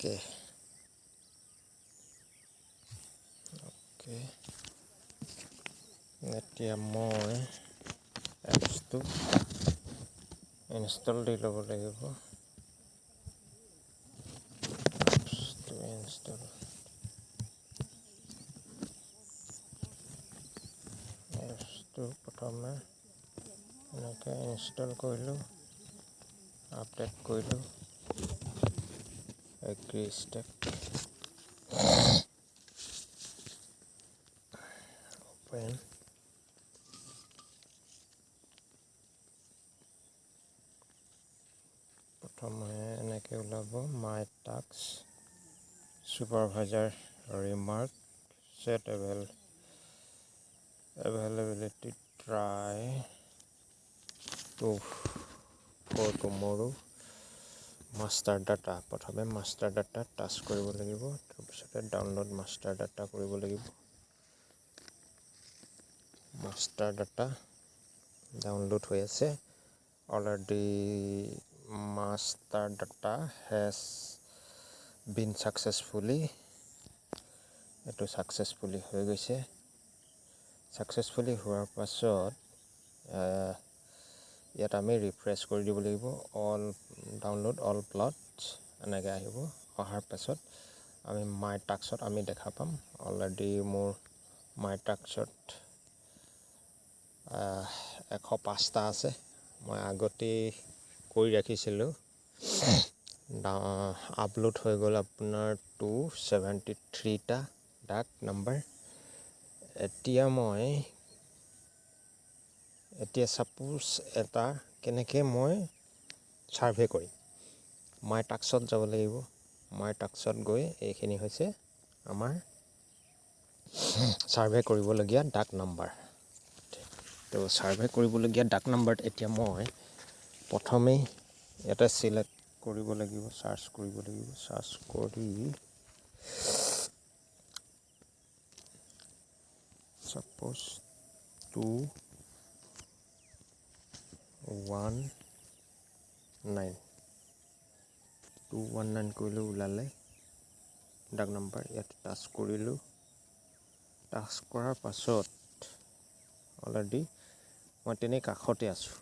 Okay. Okay. এতিয়া মই এপছটো install দি ল'ব লাগিব। এপছটো ইনষ্টল এপছটো প্ৰথমে এনেকৈ ইনষ্টল কৰিলোঁ, আপডেট কৰিলোঁ, এগ্ৰি ষ্টেপ অপেন। প্ৰথমে এনেকৈ ওলাব my task supervisor remark set availability try to for tomorrow master data প্ৰথমে master data টাচ কৰিব লাগিব, তাৰপিছতে ডাউনলোড master data কৰিব লাগিব। master data ডাউনলোড হৈ আছে already. master data has been successfully, এইটো ছাকচেছফুলি হৈ গৈছে। ছাকচেছফুলি হোৱাৰ পাছত ইয়াত আমি ৰিফ্ৰেছ কৰি দিব লাগিব। অল ডাউনলোড অল প্লটছ এনেকৈ আহিব। অহাৰ পাছত আমি মাই টাস্কত আমি দেখা পাম অলৰেডি মোৰ মাই টাস্কত 105টা আছে। মই আগতেই কৰি ৰাখিছিলোঁ। আপলোড হৈ গ'ল আপোনাৰ 273টা ডাক নাম্বাৰ। এতিয়া ছাপোজ এটা কেনেকৈ মই ছাৰ্ভে কৰিম। মাই টাস্কত যাব লাগিব। মাই টাস্কত গৈ এইখিনি হৈছে আমাৰ ছাৰ্ভে কৰিবলগীয়া ডাক নাম্বাৰ। তো ছাৰ্ভে কৰিবলগীয়া ডাক নাম্বাৰত এতিয়া মই প্ৰথমেই ইয়াতে ছিলেক্ট কৰিব লাগিব, চাৰ্চ কৰিব লাগিব। চাৰ্চ কৰি ছাপোজ 219 কৰিলোঁ, ওলালে ডাক নাম্বাৰ। ইয়াত টাচ কৰিলোঁ। টাচ কৰাৰ পাছত অলৰেডি মই তেনেই কাষতে আছোঁ।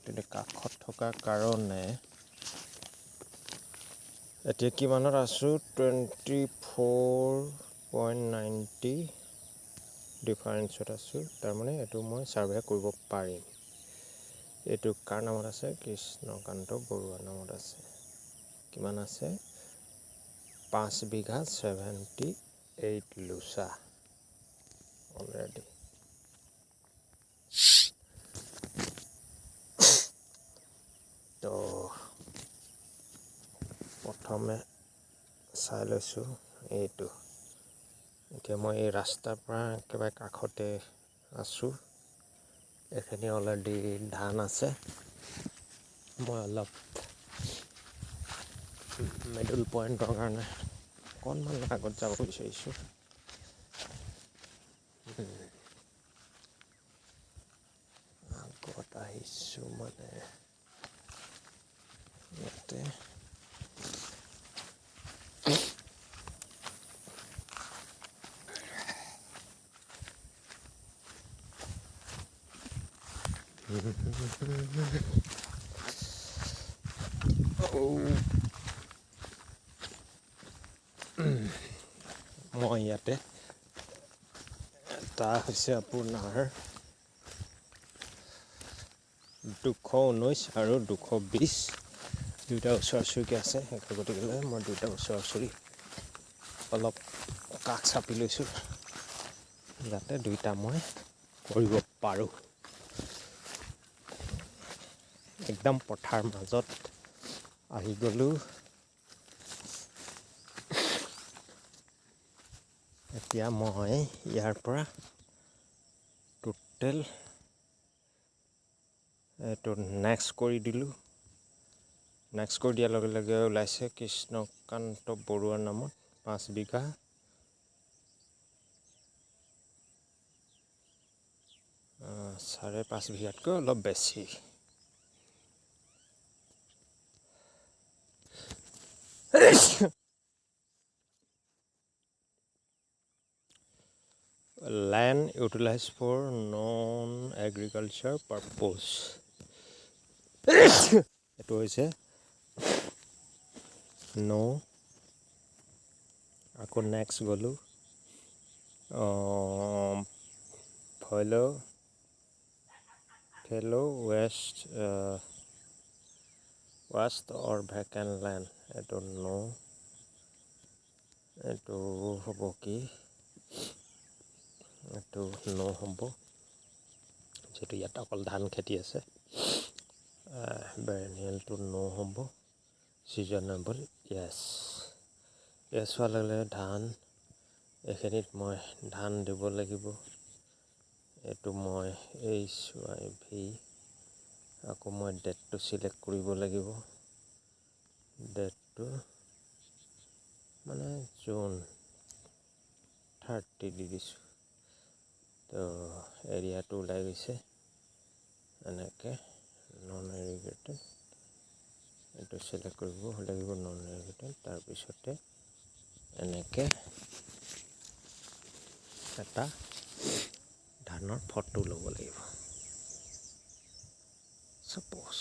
তেনেই কাষত থকাৰ কাৰণে এতিয়া কিমানত আছোঁ? 24.90 ডিফাৰেঞ্চত আছোঁ। তাৰমানে এইটো মই ছাৰ্ভে কৰিব পাৰিম। এইটো কাৰ নামত আছে? কৃষ্ণকান্ত বৰুৱা নামত আছে। কিমান আছে? 5 বিঘা 78 লোচা অলৰেডি। তো প্ৰথমে চাই লৈছোঁ এইটো। এতিয়া মই এই ৰাস্তাৰ পৰা একেবাৰে কাষতে আছোঁ। এইখিনি অলৰেডি ধান আছে। মই অলপ মিডল পইণ্টৰ কাৰণে অকণমান আগত যাব বিচাৰিছোঁ। আগত আহিছোঁ মানে ইয়াতে মই ইয়াতে এটা হৈছে আপোনাৰ 219 আৰু 220 দুইটা ওচৰা-ওচৰিকৈ আছে। গতিকে মই দুইটা ওচৰা-ওচৰি অলপ কাষ চাপি লৈছোঁ যাতে দুইটা মই কৰিব পাৰোঁ। একদম পথাৰ মাজত আহি গ'লোঁ। এতিয়া মই ইয়াৰ পৰা টোটেল এইটো নেক্সট কৰি দিলোঁ। নেক্সট কৰি দিয়াৰ লগে লগে ওলাইছে কৃষ্ণকান্ত বৰুৱাৰ নামত 5 বিঘা 5.5 বিঘাতকৈ অলপ বেছি। land utilized for non-agriculture purpose. এইটো হৈছে no. আকৌ নেক্সট গ'লোঁ fellow waste or vacant land. এইটো no. এইটো হ'ব কি এইটো no হ'ব যিহেতু ইয়াত অকল ধান খেতি আছে বেৰেনিয়েলটো no হ'ব ছিজনেবল য়েছ হোৱাৰ লগে লগে ধান এইখিনিত মই ধান দিব লাগিব এইটো মই HYV আকৌ মই ডেটটো চিলেক্ট কৰিব লাগিব ডেটটো মানে জুন 30 দি দিছোঁ তো এৰিয়াটো ওলাই গৈছে এনেকৈ নন ইৰিগেটেড এইটো চিলেক্ট কৰিব লাগিব নন ইৰিগেটেড তাৰপিছতে এনেকৈ এটা ধানৰ ফটো ল'ব লাগিব সাপোজ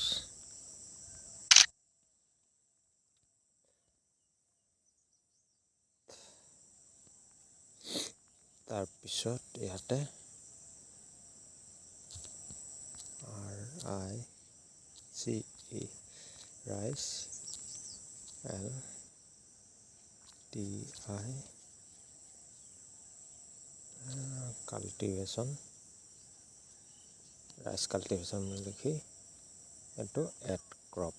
তাৰপিছত ইয়াতে RICE rice LTI cultivation rice cultivation লিখি এইটো এড ক্ৰপ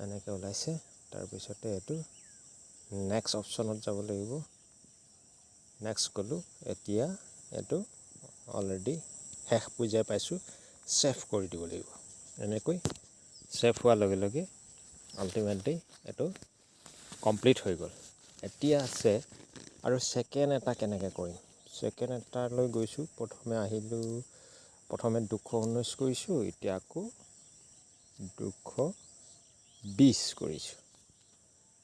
এনেকৈ ওলাইছে তাৰপিছতে এইটো নেক্সট অপশ্যনত যাব লাগিব নেক্সট গ'লোঁ এতিয়া এইটো অলৰেডি শেষ পৰ্যায় পাইছোঁ ছেভ কৰি দিব লাগিব এনেকৈ ছেভ হোৱাৰ লগে লগে আল্টিমেটলি এইটো কমপ্লিট হৈ গ'ল এতিয়া আছে আৰু ছেকেণ্ড এটা কেনেকৈ কৰিম ছেকেণ্ড এটালৈ গৈছোঁ প্ৰথমে আহিলোঁ প্ৰথমে 219 কৰিছোঁ এতিয়া আকৌ 220 কৰিছোঁ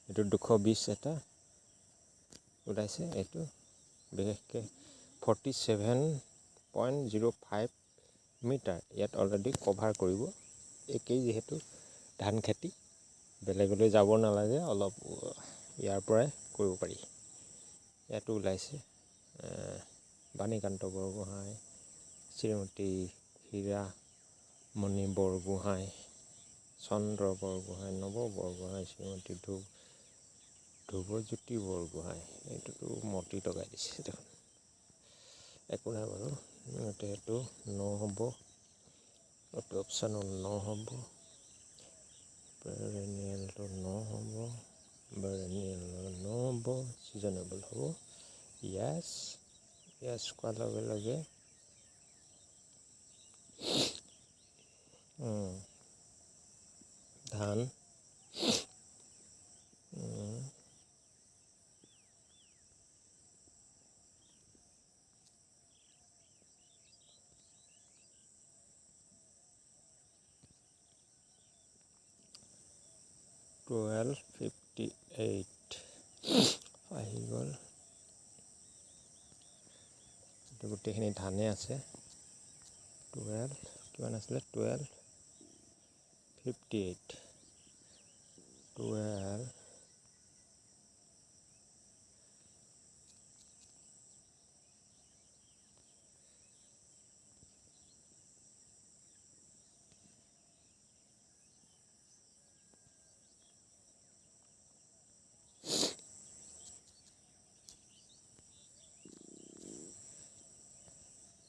এইটো 220 এটা ওলাইছে এইটো বিশেষকৈ 47.05 মিটাৰ ইয়াত অলৰেডি কভাৰ কৰিব একেই যিহেতু ধান খেতি বেলেগলৈ যাব নালাগে অলপ ইয়াৰ পৰাই কৰিব পাৰি ইয়াতো ওলাইছে বাণীকান্ত বৰগোহাঁই শ্ৰীমতী হীৰামণি বৰগোহাঁই চন্দ্ৰ বৰগোহাঁই নৱ বৰগোহাঁই শ্ৰীমতী ধ্ৰুৱজ্যোতি বৰগোহাঁই এইটোতো মতি লগাই দিছে দেখোন একো নাই বাৰু এইটো ন হ'ব এইটো অপশ্যন ন হ'ব পেৰেনিয়েলটো ন হ'ব বেৰেনিয়েল ন হ'ব ছিজনেবল হ'ব য়েছ কোৱাৰ লগে লগে ধান 1258 আহি গ'ল এইটো গোটেইখিনি ধানে আছে 12 কিমান আছিলে 1258 12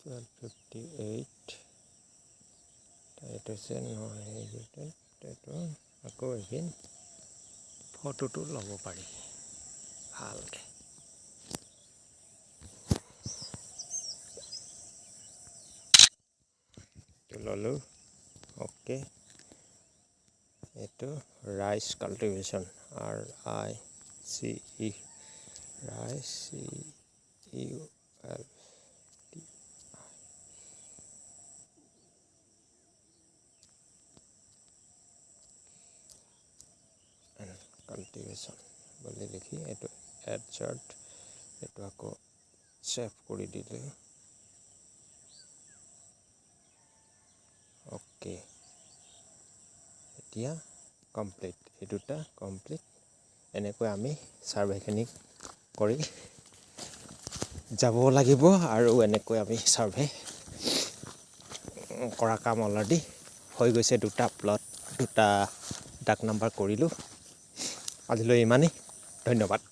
1258 এইটো হৈছে নন ইৰিগেটেড এইটো আকৌ এদিন ফটোটো ল'ব পাৰি ভালকৈ এইটো ল'লোঁ অ'কে এইটো rice cultivation RICE rice CUL cultivation adjust এইটো আকৌ ছেভ কৰি দিলে অ'কে এতিয়া কমপ্লিট এই দুটা কমপ্লিট এনেকৈ আমি ছাৰ্ভেখিনি কৰি যাব লাগিব আৰু এনেকৈ আমি ছাৰ্ভে কৰা কাম অলৰেডি হৈ গৈছে দুটা প্লট দুটা ডাক নাম্বাৰ কৰিলোঁ আজিলৈ ইমানেই ধন্যবাদ